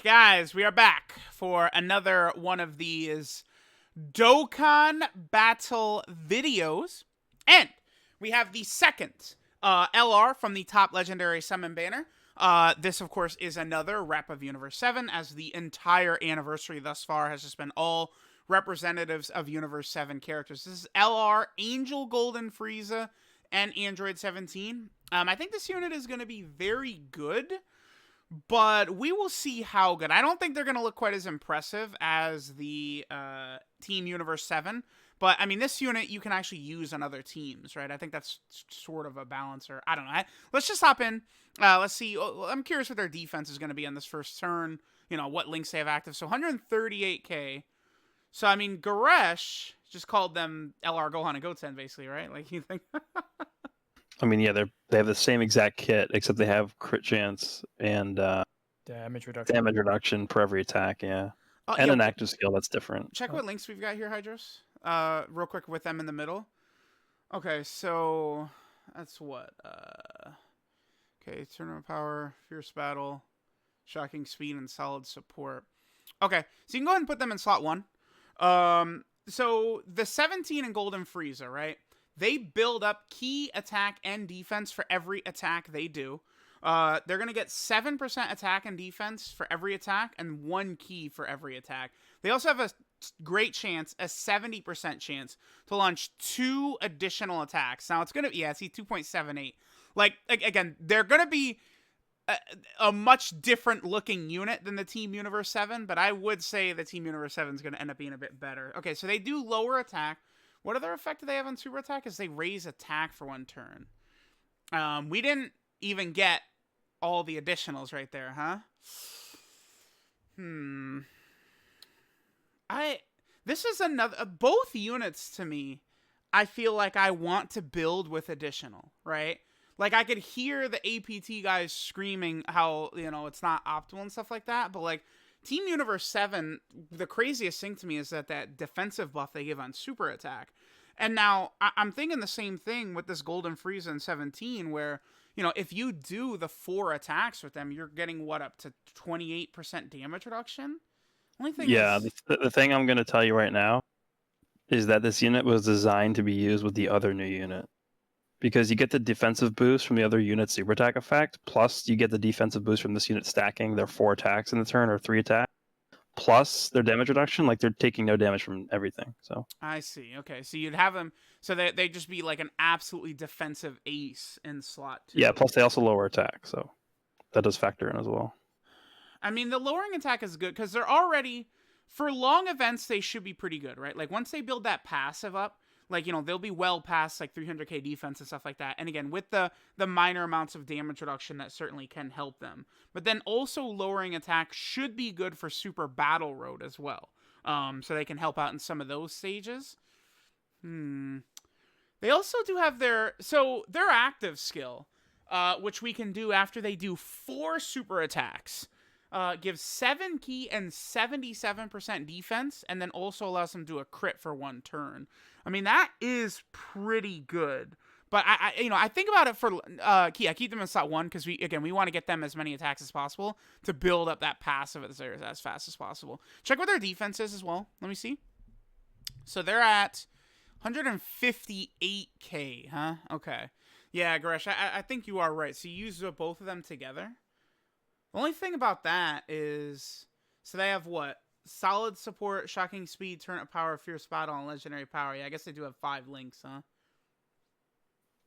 Guys, we are back for another one of these Dokkan battle videos. And we have the second LR from the top legendary summon banner. This, of course, is another rep of Universe 7, as the entire anniversary thus far has just been all representatives of Universe 7 characters. This is LR, Angel Golden Frieza, and Android 17. I think this unit is going to be very good, but we will see how good. I don't think they're going to look quite as impressive as the Team Universe 7. But, I mean, this unit you can actually use on other teams, right? I think that's sort of a balancer. I don't know. Let's just hop in. Let's see. I'm curious what their defense is going to be on this first turn. You know, what links they have active. So, 138k. So, I mean, Goresh just called them LR Gohan and Goten, basically, right? Like, you think... I mean, yeah, they have the same exact kit, except they have crit chance and damage reduction per every attack, yeah. And an active skill that's different. Check what links we've got here, Hydros. Real quick with them in the middle. Okay, so that's what? Okay, tournament power, fierce battle, shocking speed, and solid support. Okay, so you can go ahead and put them in slot 1. So the 17 and Golden Frieza, right? They build up key attack and defense for every attack they do. They're going to get 7% attack and defense for every attack and 1 key for every attack. They also have a great chance, a 70% chance, to launch 2 additional attacks. Now, it's going to, yeah, see, 2.78. Like, again, they're going to be a much different looking unit than the Team Universe 7, but I would say the Team Universe 7 is going to end up being a bit better. Okay, so they do lower attack. What other effect do they have on super attack? Is they raise attack for 1 turn. We didn't even get all the additionals right there, huh? This is another... both units, to me, I feel like I want to build with additional, right? Like, I could hear the APT guys screaming how, you know, it's not optimal and stuff like that, but, like, Team Universe 7, the craziest thing to me is that defensive buff they give on super attack. And now, I'm thinking the same thing with this Golden Frieza in 17, where, you know, if you do the 4 attacks with them, you're getting, what, up to 28% damage reduction? Only thing is... the thing I'm going to tell you right now is that this unit was designed to be used with the other new unit. Because you get the defensive boost from the other unit's super attack effect, plus you get the defensive boost from this unit stacking their 4 attacks in the turn or 3 attacks, plus their damage reduction. Like, they're taking no damage from everything. So I see. Okay, so you'd have them, so they just be like an absolutely defensive ace in slot 2. Yeah, plus they also lower attack, so that does factor in as well. I mean, the lowering attack is good because they're already, for long events, they should be pretty good, right? Like, once they build that passive up, like, you know, they'll be well past, like, 300k defense and stuff like that. And again, with the minor amounts of damage reduction, that certainly can help them. But then also lowering attack should be good for Super Battle Road as well. So they can help out in some of those stages. They also do have their active skill, which we can do after they do 4 super attacks. Gives 7 key and 77% defense, and then also allows them to do a crit for 1 turn. I mean, that is pretty good. But I think about it for key. I keep them in slot 1 because we want to get them as many attacks as possible to build up that passive as fast as possible. Check what their defense is as well. Let me see. So they're at 158k, huh? Okay. Yeah, Goresh, I think you are right. So you use both of them together. The only thing about that is, so they have what? Solid support, shocking speed, tournament power, fierce battle, and legendary power. Yeah, I guess they do have 5 links, huh?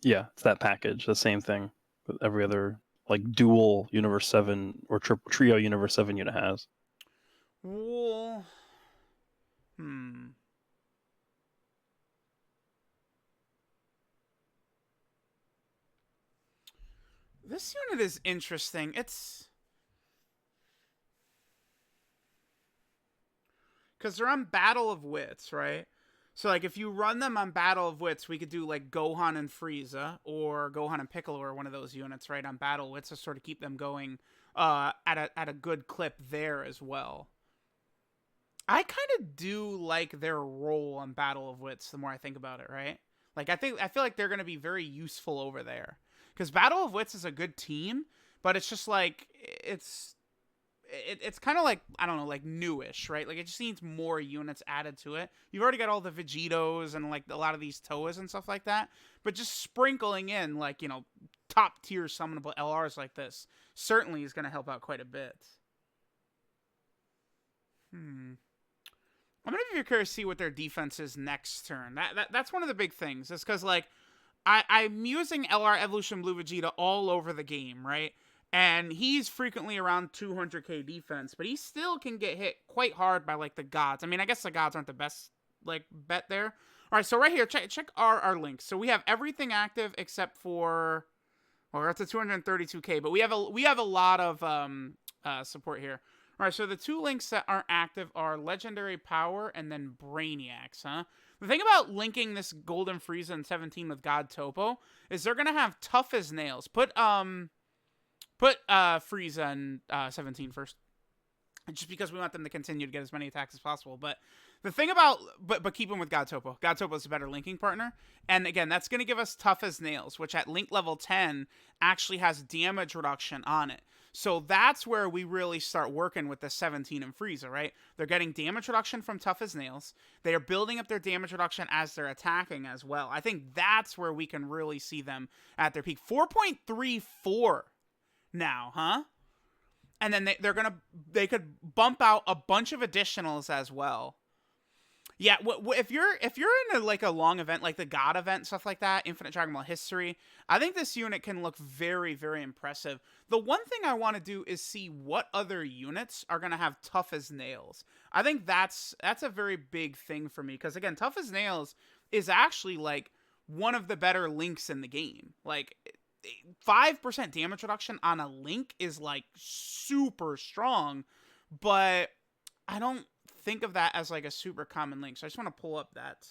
Yeah, it's that package. The same thing that every other, like, dual Universe 7 or trio Universe 7 unit has. Well, This unit is interesting. It's... because they're on Battle of Wits, right? So, like, if you run them on Battle of Wits, we could do, like, Gohan and Frieza, or Gohan and Piccolo, or one of those units, right, on Battle of Wits to sort of keep them going at a good clip there as well. I kind of do like their role on Battle of Wits the more I think about it, right? Like, I feel like they're going to be very useful over there. Because Battle of Wits is a good team, but it's just, like, it's it's kind of like, I don't know, like newish, right? Like it just needs more units added to it. You've already got all the Vegetos and like a lot of these Toas and stuff like that, but just sprinkling in like, top tier summonable LRs like this certainly is going to help out quite a bit. I'm gonna be curious to see what their defense is next turn. That's one of the big things. Is because like I'm using LR Evolution Blue Vegeta all over the game, right? And he's frequently around 200k defense, but he still can get hit quite hard by like the gods. I mean, I guess the gods aren't the best like bet there. All right, so right here, check our links. So we have everything active except for, well, we're up to 232k, but we have a lot of support here. All right, so the two links that aren't active are Legendary Power and then Brainiacs, huh? The thing about linking this Golden Frieza in 17 with God Topo is they're gonna have tough as nails. Put Frieza in 17 first, just because we want them to continue to get as many attacks as possible. But the thing about, but keep them with God Topo. God Topo is a better linking partner. And again, that's going to give us tough as nails, which at link level 10 actually has damage reduction on it. So that's where we really start working with the 17 and Frieza, right? They're getting damage reduction from tough as nails. They are building up their damage reduction as they're attacking as well. I think that's where we can really see them at their peak. 4.34 now, huh? And then they could bump out a bunch of additionals as well. Yeah, if you're in a long event like the God event, stuff like that, Infinite Dragon Ball History, I think this unit can look very, very impressive. The one thing I want to do is see what other units are going to have tough as nails. I think that's a very big thing for me, because again, tough as nails is actually like one of the better links in the game. Like 5% damage reduction on a link is like super strong, but I don't think of that as like a super common link. So I just want to pull up that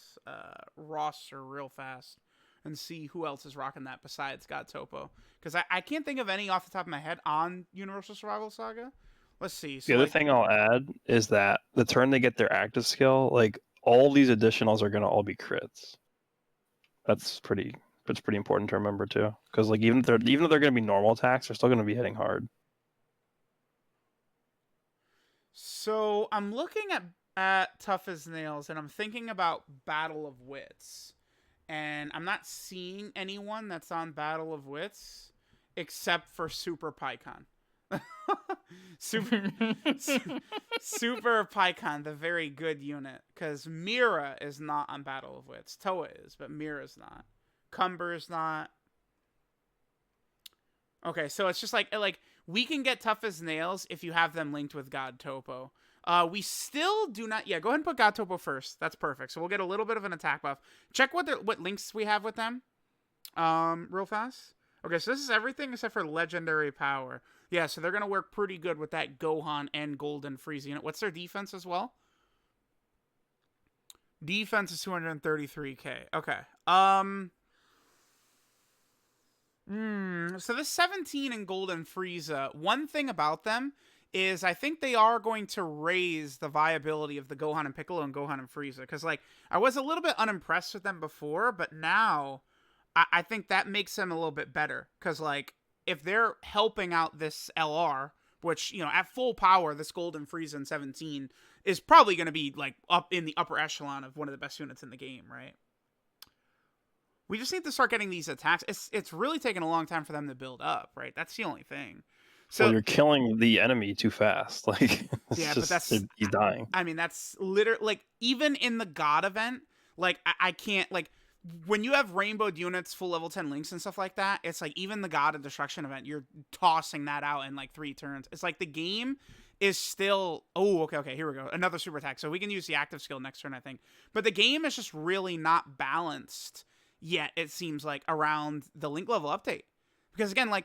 roster real fast and see who else is rocking that besides God Topo, because I can't think of any off the top of my head on Universal Survival Saga. Let's see. So the other thing I'll add is that the turn they get their active skill, like all these additionals are going to all be crits. That's pretty important to remember too, because like even though they're going to be normal attacks, they're still going to be hitting hard. So I'm looking at Tough as Nails, and I'm thinking about Battle of Wits, and I'm not seeing anyone that's on Battle of Wits except for Super Pycon. Super Pycon, the very good unit, because Mira is not on Battle of Wits. Toa is, but Mira's not. Cumber is not. Okay, so it's just like we can get Tough as Nails if you have them linked with God Topo. We still do not. Yeah, go ahead and put God Topo first. That's perfect. So we'll get a little bit of an attack buff. Check what links we have with them. Real fast. Okay, so this is everything except for Legendary Power. Yeah, so they're gonna work pretty good with that Gohan and Golden Frieza unit. What's their defense as well? Defense is 233k. Okay. So this 17 and Golden Frieza, one thing about them is I think they are going to raise the viability of the Gohan and Piccolo and Gohan and Frieza. Because, like, I was a little bit unimpressed with them before, but now I think that makes them a little bit better. Because, like, if they're helping out this LR, which, at full power, this Golden Frieza in 17 is probably going to be, like, up in the upper echelon of one of the best units in the game, right? We just need to start getting these attacks. It's really taken a long time for them to build up, right? That's the only thing. So well, you're killing the enemy too fast. Like, yeah, but he's dying. I mean, that's literally, like, even in the God event, like, I can't, like, when you have rainbowed units, full level 10 links and stuff like that, it's like even the God of Destruction event, you're tossing that out in like 3 turns. It's like the game is still, okay, here we go. Another super attack. So we can use the active skill next turn, I think. But the game is just really not balanced yet, it seems like, around the link level update. Because again, like,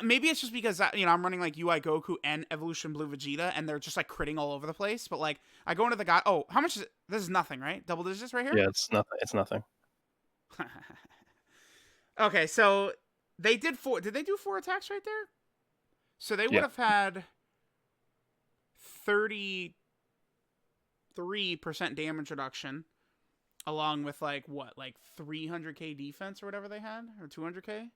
maybe it's just because I'm running like UI Goku and Evolution Blue Vegeta, and they're just like critting all over the place. But like, I go into the God. Oh, how much is it? This is nothing, right? Double digits right here. Yeah, it's nothing. It's nothing. Okay, so they did 4. Did they do 4 attacks right there? So they would have had 33% damage reduction, along with like 300k defense or whatever they had, or 200k.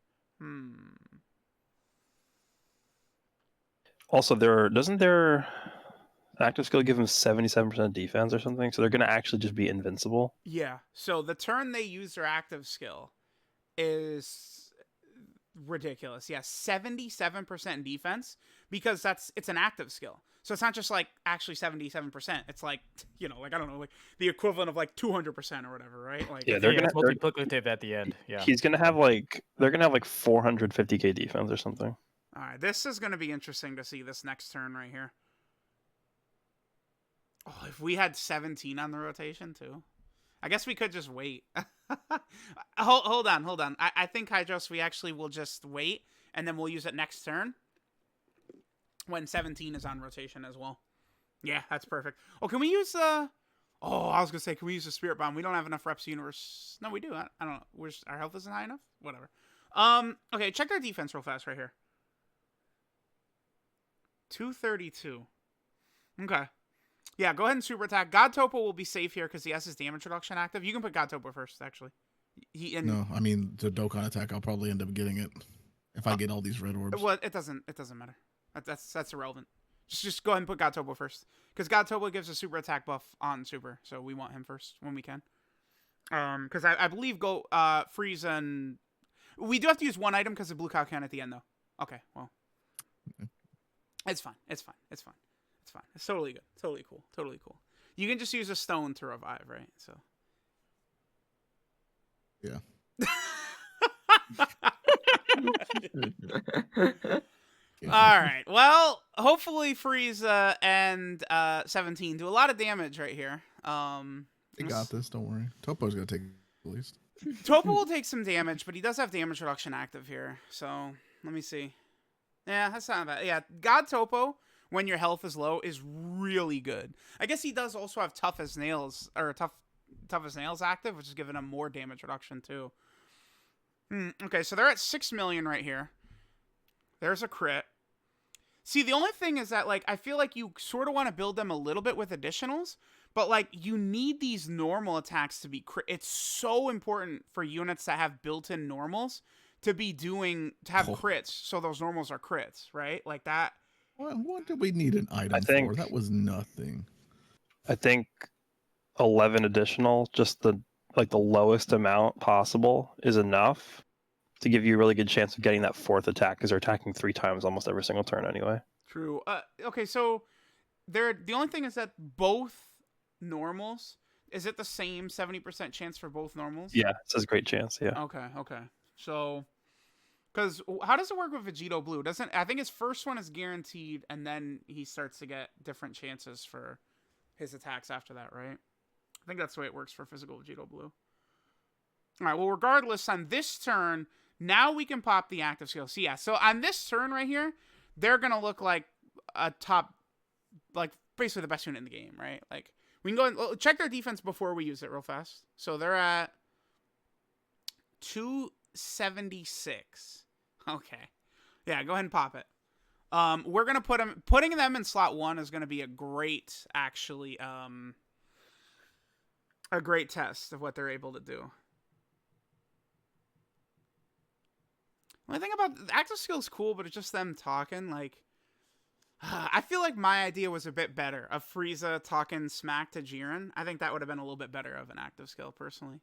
Also, doesn't their active skill give them 77% defense or something? So they're gonna actually just be invincible. Yeah. So the turn they use their active skill is ridiculous. Yeah, 77% defense because it's an active skill. So it's not just like actually 77%. It's like, like I don't know, like the equivalent of like 200% or whatever, right? Like Yeah, Yeah, it's multiplicative at the end. Yeah. He's gonna have they're gonna have like 450k defense or something. All right, this is going to be interesting to see this next turn right here. Oh, if we had 17 on the rotation too. I guess we could just wait. hold on. I think Hydros, we actually will just wait, and then we'll use it next turn when 17 is on rotation as well. Yeah, that's perfect. Oh, can we use I was gonna say, can we use the Spirit Bomb? We don't have enough reps universe. No, we do. I don't know. Our health isn't high enough. Whatever. Okay, check their defense real fast right here. 232. Okay. Yeah, go ahead and super attack. God Topo will be safe here because he has his damage reduction active. You can put God Topo first, actually. No, I mean the Dokkan attack. I'll probably end up getting it if I get all these red orbs. Well, it doesn't matter. That's irrelevant. Just go ahead and put God Topo first because God Topo gives a super attack buff on super, so we want him first when we can. Because I believe FRIEZA and we do have to use one item because of Blue Cow can at the end though. Okay, well, it's fine. It's totally good. Totally cool. You can just use a stone to revive, right? So. Yeah. All right. Well, hopefully FRIEZA and 17 do a lot of damage right here. They got this. Don't worry. Topo's gonna take at least. Topo will take some damage, but he does have damage reduction active here. So let me see. Yeah, that's not bad. Yeah, God Topo, when your health is low, is really good. I guess he does also have tough as nails active, which is giving him more damage reduction too. Okay, so they're at 6 million right here. There's a crit. See, the only thing is that, like, I feel like you sort of want to build them a little bit with additionals, but, like, you need these normal attacks to be crit. It's so important for units that have built-in normals to have crits, so those normals are crits, right? Like that. What did we need an item for? That was nothing. I think 11 additional, just the lowest amount possible, is enough to give you a really good chance of getting that fourth attack because they're attacking 3 times almost every single turn anyway. True. Okay, so the only thing is that both normals, is it the same 70% chance for both normals? Yeah, it says great chance. Yeah. Okay. So, because how does it work with Vegito Blue? I think his first one is guaranteed, and then he starts to get different chances for his attacks after that, right? I think that's the way it works for physical Vegito Blue. All right. Well, regardless, on this turn, now we can pop the active skill. So yeah. So on this turn right here, they're gonna look like a top, like basically the best unit in the game, right? Like we can go and check their defense before we use it real fast. So they're at 276. Okay. Yeah. Go ahead and pop it. We're gonna putting them in slot 1 is gonna be a great, actually, a great test of what they're able to do. The thing about the active skill is cool, but it's just them talking. Like, I feel like my idea was a bit better of FRIEZA talking smack to Jiren. I think that would have been a little bit better of an active skill, personally.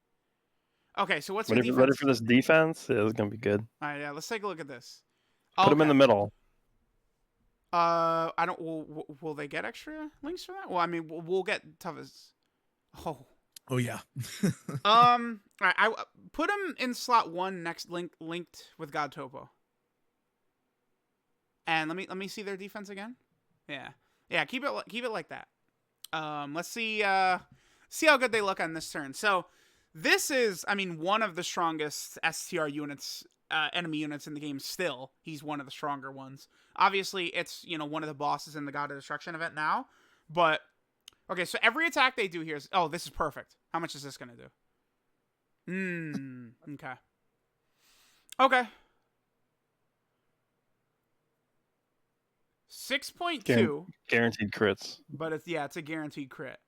Okay, so what's your defense? Ready for this defense? Yeah, it's gonna be good. All right, yeah, let's take a look at this. Put them in the middle. I don't. Will they get extra links for that? Well, I mean, we'll get tough as. Oh yeah. All right, I put him in slot 1 next linked with God Topo. And let me see their defense again. Yeah. Keep it like that. Let's see how good they look on this turn. So this is, I mean, one of the strongest STR units, enemy units in the game. Still, he's one of the stronger ones. Obviously, it's one of the bosses in the God of Destruction event now, but. Okay, so every attack they do here is... Oh, this is perfect. How much is this going to do? Okay. Okay. 6.2. Guaranteed crits. But it's a guaranteed crit.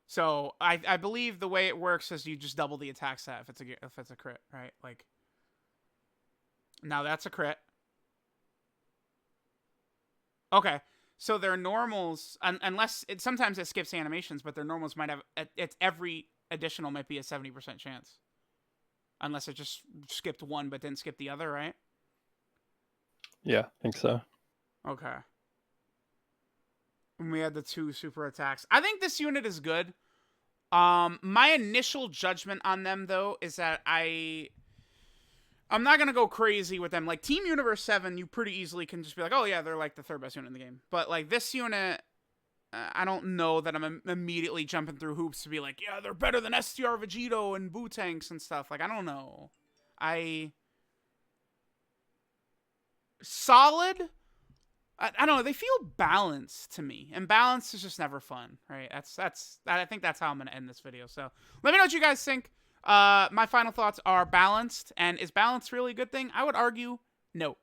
So I believe the way it works is you just double the attack stat if it's a crit, right? Like... Now that's a crit. Okay. So their normals, unless sometimes it skips animations, but their normals might have it's every additional might be a 70% chance, unless it just skipped one but didn't skip the other, right? Yeah, I think so. Okay. And we had the 2 super attacks. I think this unit is good. My initial judgment on them though is that I'm not gonna go crazy with them. Like Team Universe 7, you pretty easily can just be like, oh yeah, they're like the 3rd best unit in the game. But like this unit, I don't know that I'm immediately jumping through hoops to be like, yeah, they're better than STR Vegito and Boo Tanks and stuff. Like I don't know. Solid. I don't know. They feel balanced to me, and balance is just never fun, right? I think that's how I'm gonna end this video. So let me know what you guys think. My final thoughts are balanced, and is balance really a good thing? I would argue no.